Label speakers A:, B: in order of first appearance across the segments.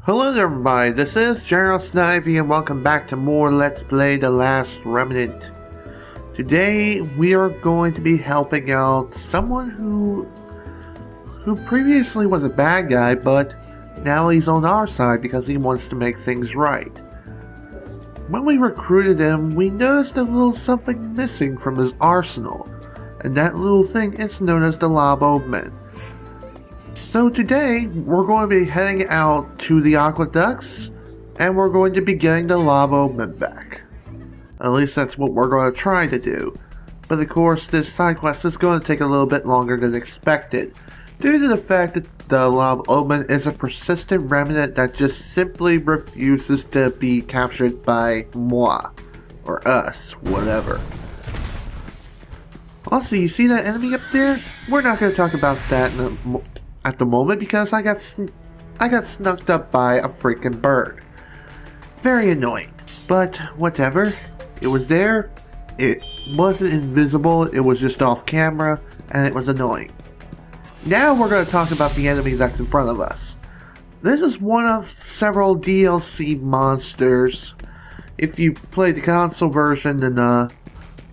A: Hello there everybody, this is General Snivy and welcome back to more Let's Play The Last Remnant. Today we are going to be helping out someone who previously was a bad guy, but now he's on our side because he wants to make things right. When we recruited him, we noticed a little something missing from his arsenal, and that little thing is known as the Lob Omen. So today, we're going to be heading out to the Aqueducts, and we're going to be getting the Lob Omen back. At least that's what we're going to try to do. But of course, this side quest is going to take a little bit longer than expected, due to the fact that the Lob Omen is a persistent remnant that just simply refuses to be captured by moi, or us, whatever. Also, you see that enemy up there? We're not going to talk about that at the moment because I got snucked up by a freaking bird. Very annoying, but whatever. It was there, it wasn't invisible, it was just off camera, and it was annoying. Now we're going to talk about the enemy that's in front of us. This is one of several DLC monsters. If you play the console version, then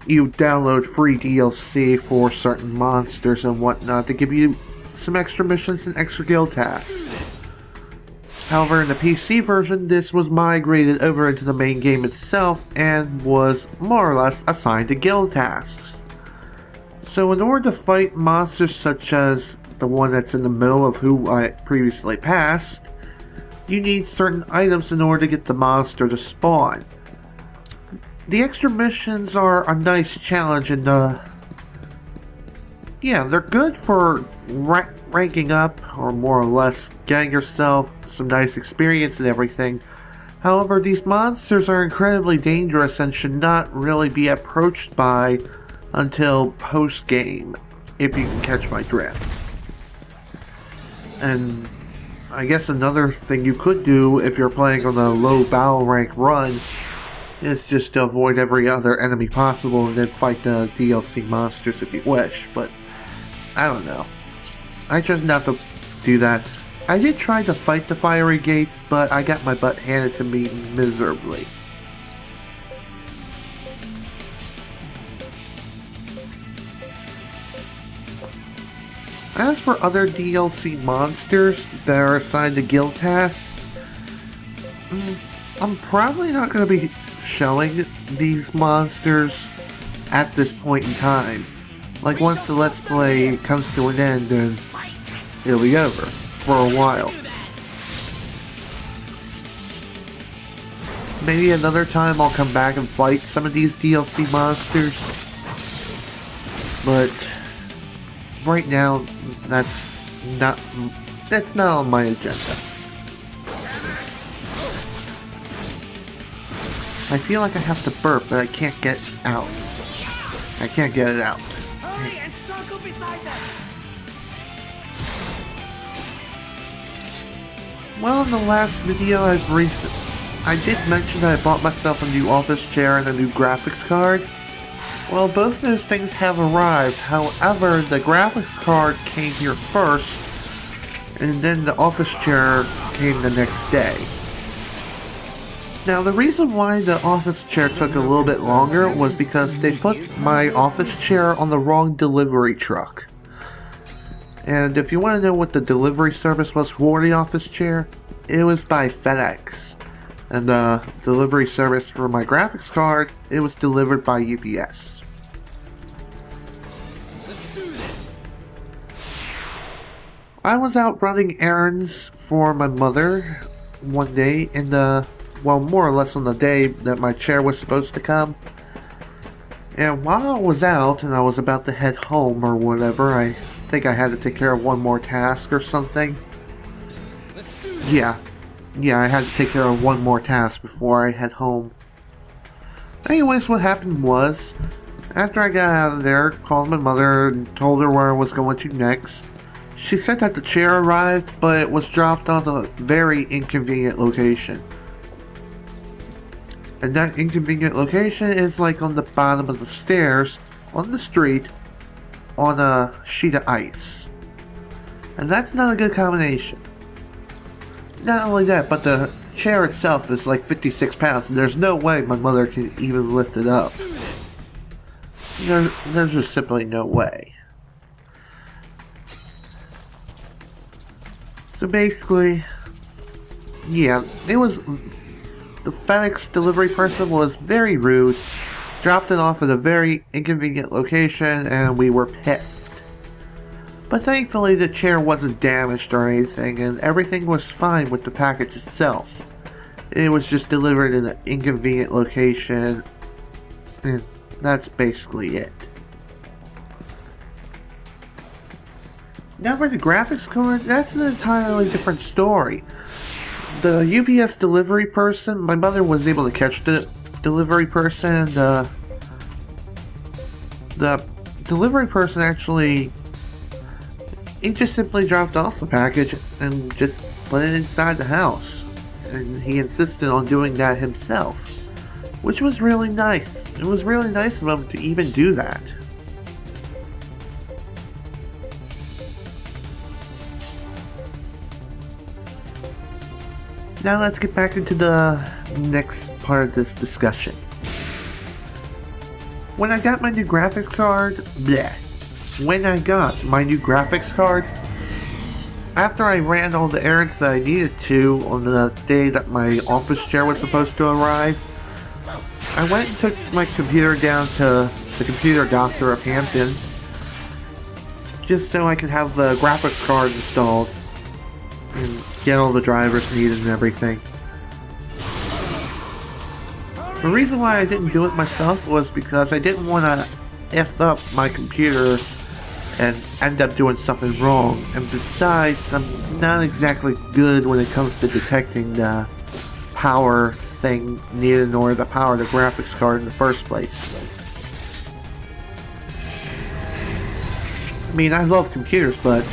A: you download free DLC for certain monsters and whatnot to give you some extra missions and extra guild tasks. However, in the PC version, this was migrated over into the main game itself and was more or less assigned to guild tasks. So in order to fight monsters such as the one that's in the middle of who I previously passed, you need certain items in order to get the monster to spawn. The extra missions are a nice challenge and yeah, they're good for ranking up, or more or less getting yourself some nice experience and everything. However, these monsters are incredibly dangerous and should not really be approached by until post-game, if you can catch my drift. And I guess another thing you could do if you're playing on a low battle rank run is just to avoid every other enemy possible and then fight the DLC monsters if you wish, but I don't know. I chose not to do that. I did try to fight the fiery gates, but I got my butt handed to me miserably. As for other DLC monsters that are assigned to guild tasks, I'm probably not going to be showing these monsters at this point in time. Like, once the Let's Play comes to an end, then it'll be over for a while. Maybe another time I'll come back and fight some of these DLC monsters. But right now, that's not on my agenda. I feel like I have to burp, but I can't get out. I can't get it out.
B: Hurry and circle beside them.
A: Well, in the last video I did mention that I bought myself a new office chair and a new graphics card. Well, both those things have arrived. However, the graphics card came here first, and then the office chair came the next day. Now, the reason why the office chair took a little bit longer was because they put my office chair on the wrong delivery truck. And if you want to know what the delivery service was for the office chair, it was by FedEx. And the delivery service for my graphics card, it was delivered by UPS. I was out running errands for my mother one day in well, more or less on the day that my chair was supposed to come. And while I was out and I was about to head home or whatever, I think I had to take care of one more task or something. Yeah, I had to take care of one more task before I head home. Anyways, what happened was, after I got out of there, called my mother and told her where I was going to next. She said that the chair arrived, but it was dropped on a very inconvenient location. And that inconvenient location is like on the bottom of the stairs, on the street, on a sheet of ice. And that's not a good combination. Not only that, but the chair itself is like 56 pounds, and there's no way my mother can even lift it up. There's just simply no way. So basically, yeah, it was... The FedEx delivery person was very rude, dropped it off at a very inconvenient location, and we were pissed. But thankfully the chair wasn't damaged or anything, and everything was fine with the package itself. It was just delivered in an inconvenient location, and that's basically it. Now for the graphics card, that's an entirely different story. The UPS delivery person, my mother was able to catch the delivery person. The delivery person actually, he just simply dropped off the package and just put it inside the house. And he insisted on doing that himself, which was really nice. It was really nice of him to even do that. Now let's get back into the next part of this discussion. When I got my new graphics card, after I ran all the errands that I needed to on the day that my office chair was supposed to arrive, I went and took my computer down to the computer doctor of Hampton, just so I could have the graphics card installed and get all the drivers needed and everything. The reason why I didn't do it myself was because I didn't want to F up my computer and end up doing something wrong. And besides, I'm not exactly good when it comes to detecting the power thing needed in order to power the graphics card in the first place. I mean, I love computers, but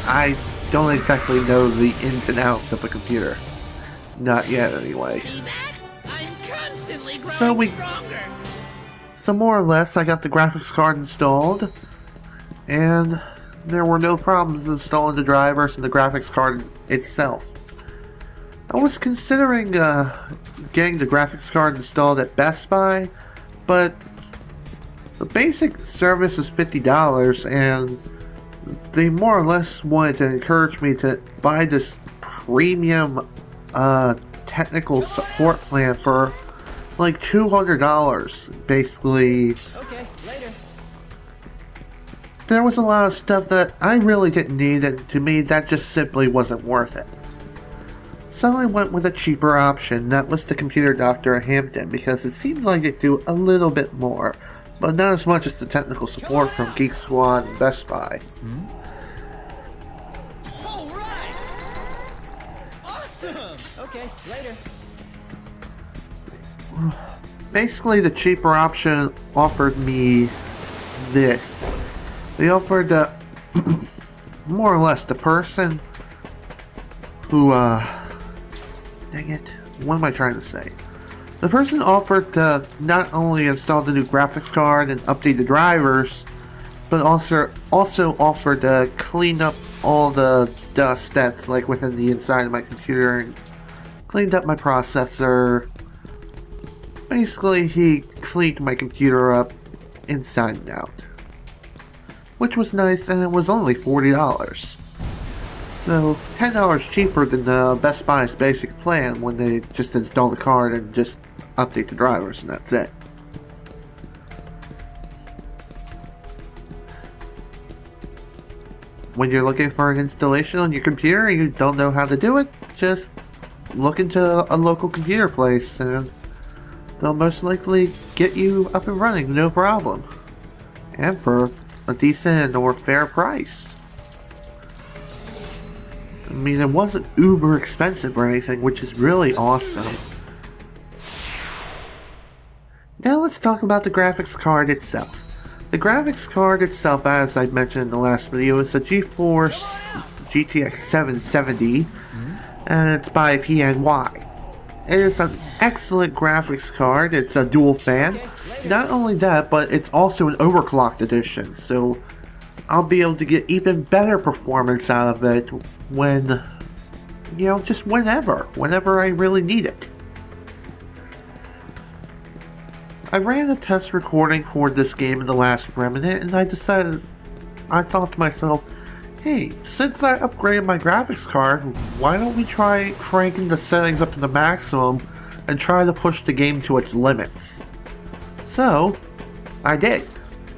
A: I don't exactly know the ins and outs of a computer. Not yet, anyway. So more or less, I got the graphics card installed, and there were no problems installing the drivers and the graphics card itself. I was considering getting the graphics card installed at Best Buy, but the basic service is $50, and they more or less wanted to encourage me to buy this premium technical support plan for like $200. Basically,
B: okay, later.
A: There was a lot of stuff that I really didn't need, and to me that just simply wasn't worth it. So I went with a cheaper option. That was the computer doctor at Hampton, because it seemed like it'd do a little bit more, but not as much as the technical support from Geek Squad and Best Buy.
B: Alright! Awesome! Okay, later.
A: Basically, the cheaper option offered me this. They offered more or less the person who, dang it, what am I trying to say? The person offered to not only install the new graphics card and update the drivers, but also offered to clean up all the dust that's like within the inside of my computer, and cleaned up my processor. Basically, he cleaned my computer up inside and out, which was nice, and it was only $40. So $10 cheaper than Best Buy's basic plan when they just install the card and just update the drivers, and that's it. When you're looking for an installation on your computer and you don't know how to do it, just look into a local computer place and they'll most likely get you up and running, no problem. And for a decent or fair price. I mean, it wasn't uber expensive or anything, which is really awesome. Now let's talk about the graphics card itself. The graphics card itself, as I mentioned in the last video, is a GeForce GTX 770, and it's by PNY. It is an excellent graphics card. It's a dual fan. Not only that, but it's also an overclocked edition, so I'll be able to get even better performance out of it when you know, just whenever I really need it. I ran a test recording for this game in the last Remnant, and I thought to myself, hey, since I upgraded my graphics card, why don't we try cranking the settings up to the maximum and try to push the game to its limits? So, I did.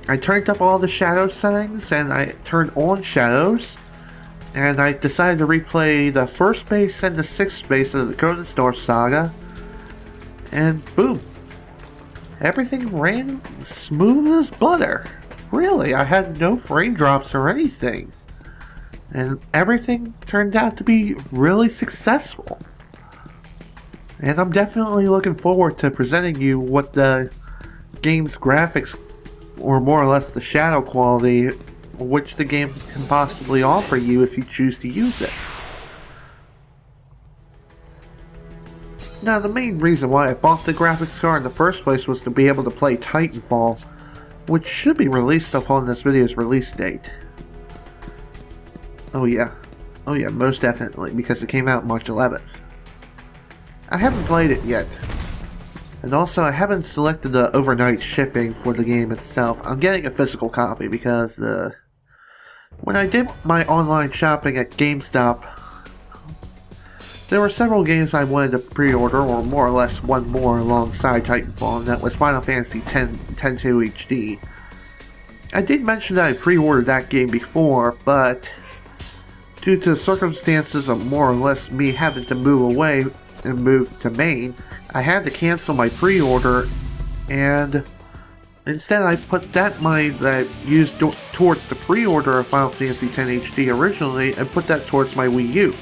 A: I turned up all the shadow settings, and I turned on shadows, and I decided to replay the first base and the sixth base of the Golden Star Saga, and boom. Everything ran smooth as butter. Really, I had no frame drops or anything. And everything turned out to be really successful. And I'm definitely looking forward to presenting you what the game's graphics, or more or less the shadow quality, which the game can possibly offer you if you choose to use it. Now, the main reason why I bought the graphics card in the first place was to be able to play Titanfall, which should be released upon this video's release date. Oh yeah, most definitely, because it came out March 11th. I haven't played it yet, and also I haven't selected the overnight shipping for the game itself. I'm getting a physical copy because when I did my online shopping at GameStop, there were several games I wanted to pre-order, or more or less one more alongside Titanfall, and that was Final Fantasy X-2 HD. I did mention that I pre-ordered that game before, but due to circumstances of more or less me having to move away and move to Maine, I had to cancel my pre-order, and instead I put that money that I used towards the pre-order of Final Fantasy X HD originally, and put that towards my Wii U.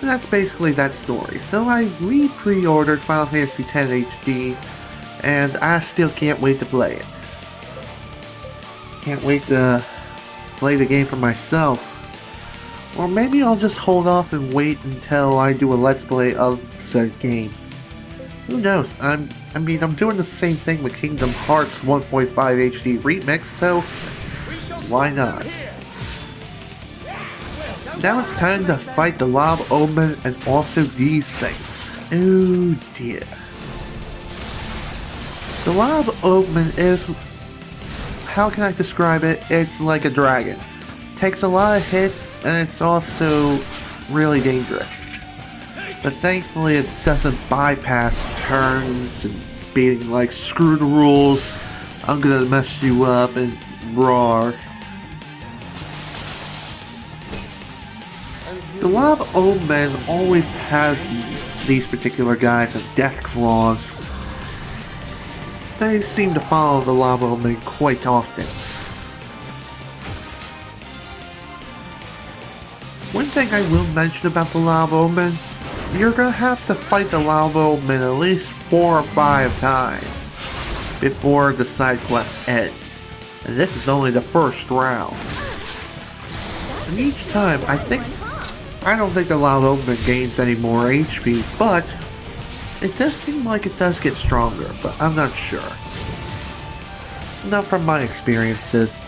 A: And that's basically that story. So I pre-ordered Final Fantasy X HD, and I still can't wait to play it. Can't wait to play the game for myself. Or maybe I'll just hold off and wait until I do a Let's Play of said game. Who knows? I'm doing the same thing with Kingdom Hearts 1.5 HD Remix, so why not? Now it's time to fight the Lob Omen and also these things. Oh dear. The Lob Omen is, how can I describe it? It's like a dragon. Takes a lot of hits, and it's also really dangerous. But thankfully it doesn't bypass turns and being like, screw the rules, I'm gonna mess you up, and roar. The Lob Omen always has these particular guys of death claws. They seem to follow the Lob Omen quite often. One thing I will mention about the Lob Omen, you're gonna have to fight the Lob Omen at least 4 or 5 times before the side quest ends. And this is only the first round. And each time, I don't think the Lob Omen gains any more HP, but it does seem like it does get stronger, but I'm not sure. Not from my experiences.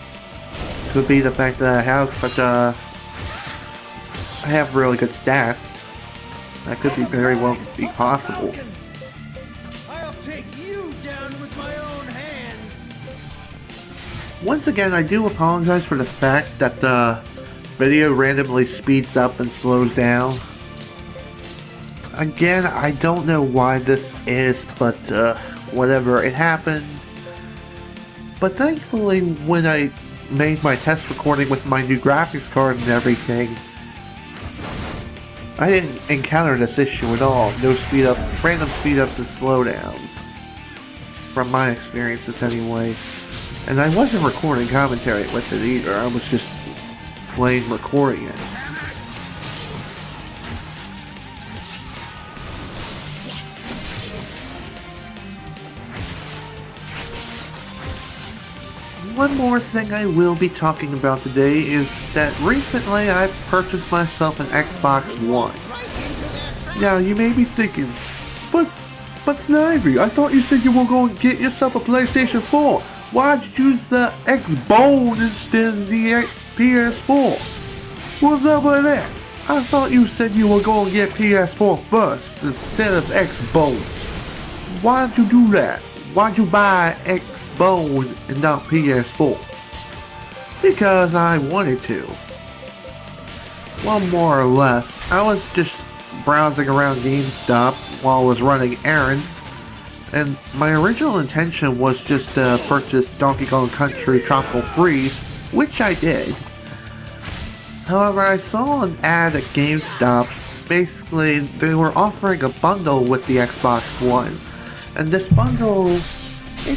A: Could be the fact that I have really good stats. That could be very well be possible.
B: I'll take you down with my own hands.
A: Once again, I do apologize for the fact that the video randomly speeds up and slows down. Again, I don't know why this is, but whatever, it happened. But thankfully, when I made my test recording with my new graphics card and everything, I didn't encounter this issue at all. No speed up, random speed ups and slowdowns. From my experiences anyway. And I wasn't recording commentary with it either, I was just plain recording it. One more thing I will be talking about today is that recently I purchased myself an Xbox One. Now you may be thinking, but Snivy, I thought you said you were going to get yourself a PlayStation 4. Why'd you choose the X-Bone instead of the PS4? What's up with that? I thought you said you were going to get PS4 first instead of X-Bone. Why'd you do that? Why'd you buy X-Bone and not PS4? Because I wanted to. Well, more or less. I was just browsing around GameStop while I was running errands, and my original intention was just to purchase Donkey Kong Country Tropical Freeze, which I did. However, I saw an ad at GameStop. Basically, they were offering a bundle with the Xbox One, and this bundle, it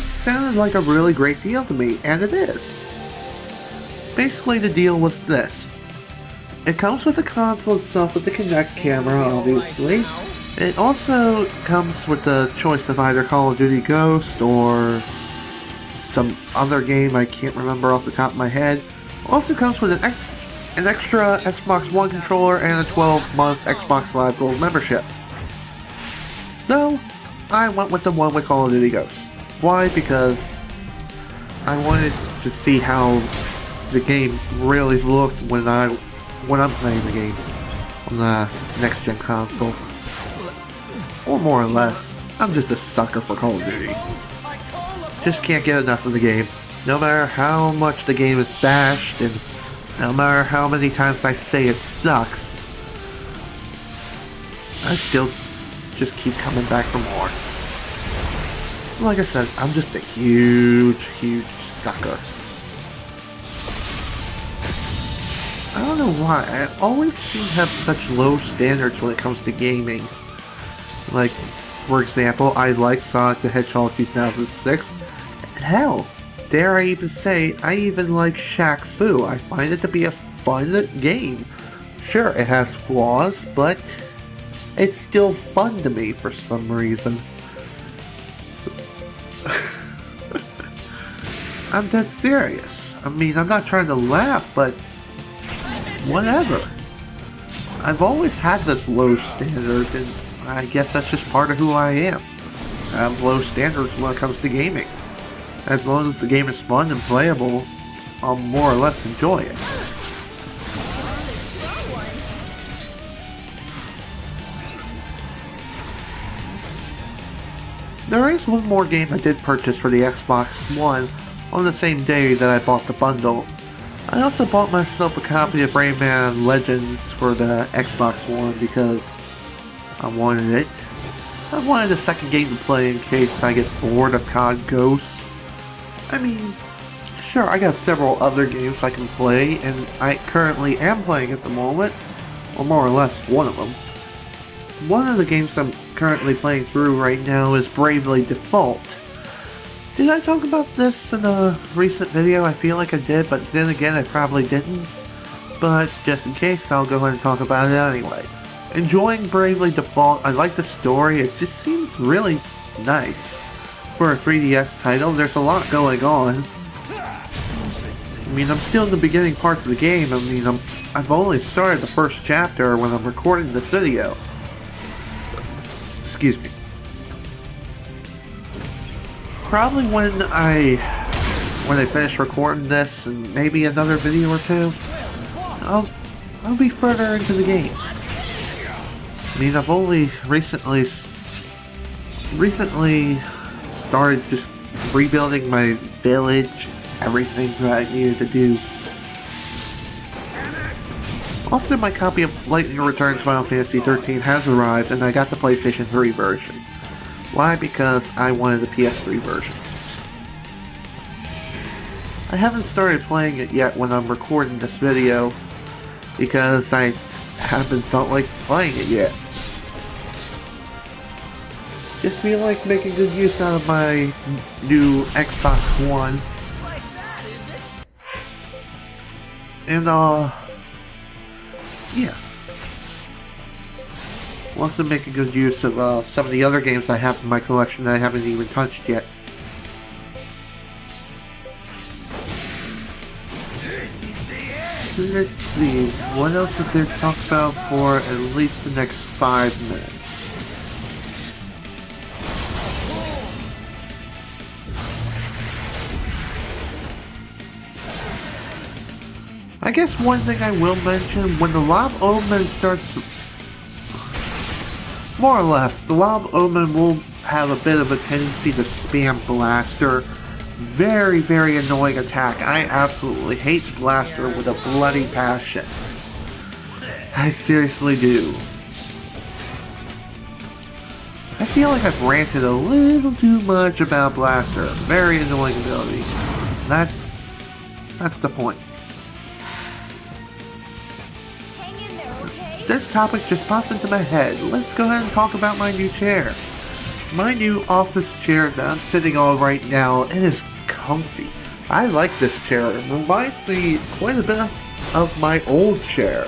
A: sounded like a really great deal to me, and it is. Basically, the deal was this. It comes with the console itself with the Kinect camera, obviously. It also comes with the choice of either Call of Duty Ghost or some other game I can't remember off the top of my head. Also comes with an extra Xbox One controller and a 12-month Xbox Live Gold membership. So, I went with the one with Call of Duty Ghost. Why? Because I wanted to see how the game really looked when I'm playing the game on the next-gen console. Or more or less, I'm just a sucker for Call of Duty. Just can't get enough of the game. No matter how much the game is bashed, and no matter how many times I say it sucks, I still just keep coming back for more. Like I said, I'm just a huge sucker. I don't know why, I always seem to have such low standards when it comes to gaming. Like, for example, I like Sonic the Hedgehog 2006. Hell, dare I even say, I even like Shaq Fu. I find it to be a fun game. Sure, it has flaws, but it's still fun to me for some reason. I'm dead serious. I mean, I'm not trying to laugh, but whatever. I've always had this low standard, and I guess that's just part of who I am. I have low standards when it comes to gaming. As long as the game is fun and playable, I'll more or less enjoy it. There is one more game I did purchase for the Xbox One on the same day that I bought the bundle. I also bought myself a copy of Rayman Legends for the Xbox One because I wanted it. I wanted a second game to play in case I get bored of COD Ghosts. I mean, sure, I got several other games I can play, and I currently am playing at the moment, or more or less one of them. One of the games I'm currently playing through right now is Bravely Default. Did I talk about this in a recent video? I feel like I did, but then again I probably didn't. But just in case, I'll go ahead and talk about it anyway. Enjoying Bravely Default. I like the story, it just seems really nice. For a 3DS title, there's a lot going on. I mean, I'm still in the beginning parts of the game. I mean, I've only started the first chapter when I'm recording this video. Excuse me. Probably when I finish recording this and maybe another video or two, I'll be further into the game. I mean, I've only recently started just rebuilding my village, everything that I needed to do. Also, my copy of Lightning Returns Final Fantasy XIII has arrived, and I got the PlayStation 3 version. Why? Because I wanted the PS3 version. I haven't started playing it yet when I'm recording this video, because I haven't felt like playing it yet. Just feel like making good use out of my new Xbox One.
B: Like that, is it?
A: And, yeah. Also making good use of some of the other games I have in my collection that I haven't even touched yet. Let's see, what else is there to talk about for at least the next 5 minutes? I guess one thing I will mention, when the Lob Omen starts, more or less, the Lob Omen will have a bit of a tendency to spam Blaster. Very, very annoying attack. I absolutely hate Blaster with a bloody passion. I seriously do. I feel like I've ranted a little too much about Blaster. Very annoying ability. That's the point. This topic just popped into my head. Let's go ahead and talk about my new chair. My new office chair that I'm sitting on right now, it is comfy. I like this chair. It reminds me quite a bit of my old chair.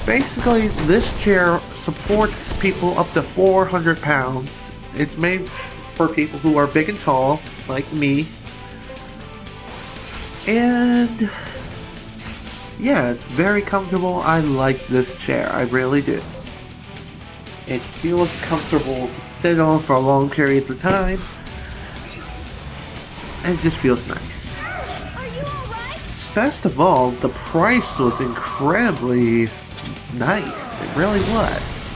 A: Basically, this chair supports people up to 400 pounds. It's made for people who are big and tall, like me. And yeah, it's very comfortable. I like this chair. I really do. It feels comfortable to sit on for long periods of time. And it just feels nice.
C: Are you alright?
A: Best of all, the price was incredibly nice. It really was.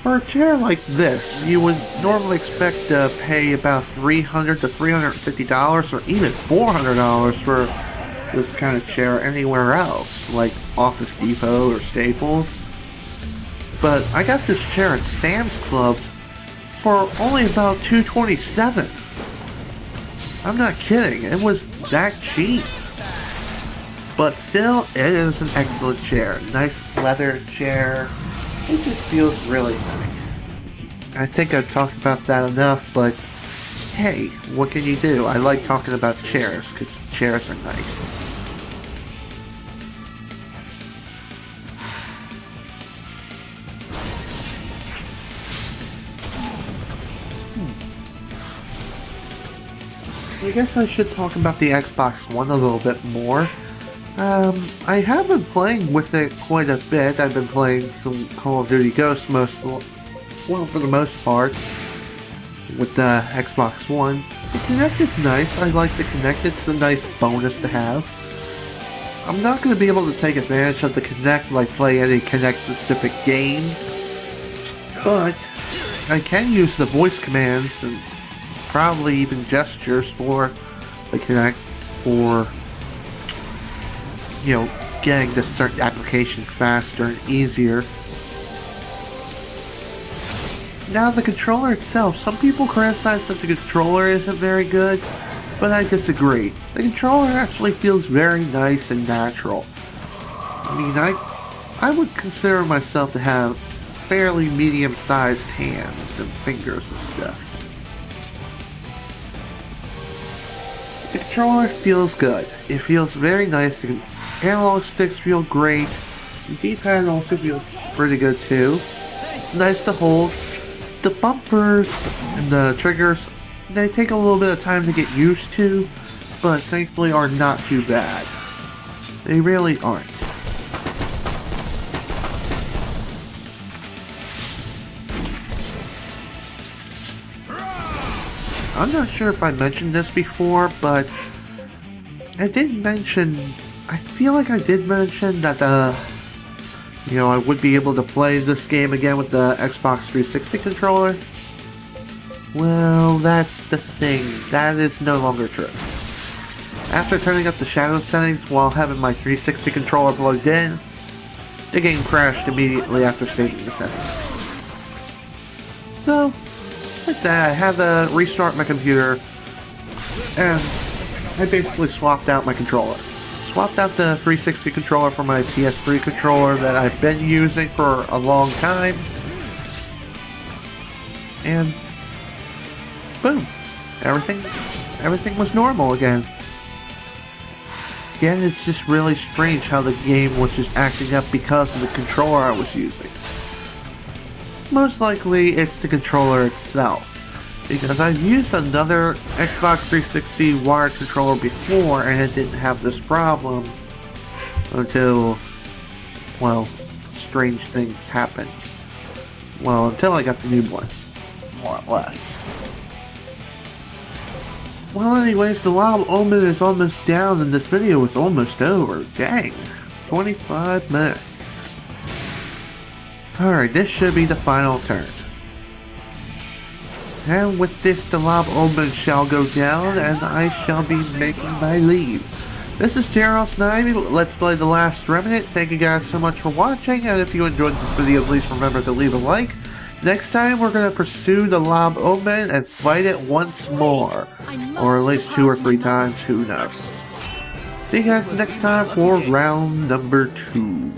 A: For a chair like this, you would normally expect to pay about $300 to $350 or even $400 for this kind of chair anywhere else, like Office Depot or Staples. But I got this chair at Sam's Club for only about $227. I'm not kidding, it was that cheap. But still, it is an excellent chair. Nice leather chair. It just feels really nice. I think I've talked about that enough, but hey, what can you do? I like talking about chairs, because chairs are nice. I guess I should talk about the Xbox One a little bit more. I have been playing with it quite a bit. I've been playing some Call of Duty Ghosts for the most part, with the Xbox One. The Kinect is nice. I like the Kinect. It's a nice bonus to have. I'm not going to be able to take advantage of the Kinect like play any Kinect-specific games, but I can use the voice commands and probably even gestures for the Kinect for, you know, getting to certain applications faster and easier. Now the controller itself, some people criticize that the controller isn't very good, but I disagree. The controller actually feels very nice and natural. I mean, I would consider myself to have fairly medium-sized hands and fingers and stuff. The controller feels good. It feels very nice. The analog sticks feel great. The D-pad also feels pretty good too. It's nice to hold. The bumpers and the triggers, they take a little bit of time to get used to, but thankfully are not too bad. They really aren't. I'm not sure if I mentioned this before, but I feel like I did mention that, I would be able to play this game again with the Xbox 360 controller. Well, that's the thing. That is no longer true. After turning up the shadow settings while having my 360 controller plugged in, the game crashed immediately after saving the settings. So, like that, I had to restart my computer, and I basically swapped out my controller. Swapped out the 360 controller for my PS3 controller that I've been using for a long time, and boom, everything was normal again. Again, it's just really strange how the game was just acting up because of the controller I was using. Most likely, it's the controller itself, because I've used another Xbox 360 wired controller before and it didn't have this problem until, well, strange things happened. Well, until I got the new one, more or less. Well, anyways, the Lob Omen is almost down and this video is almost over. Dang. 25 minutes. Alright, this should be the final turn. And with this, the Lob Omen shall go down and I shall be making my leave. This is Snivy. Let's play The Last Remnant. Thank you guys so much for watching, and if you enjoyed this video, please remember to leave a like. Next time, we're going to pursue the Lob Omen and fight it once more. Or at least 2 or 3 times, who knows. See you guys next time for round number 2.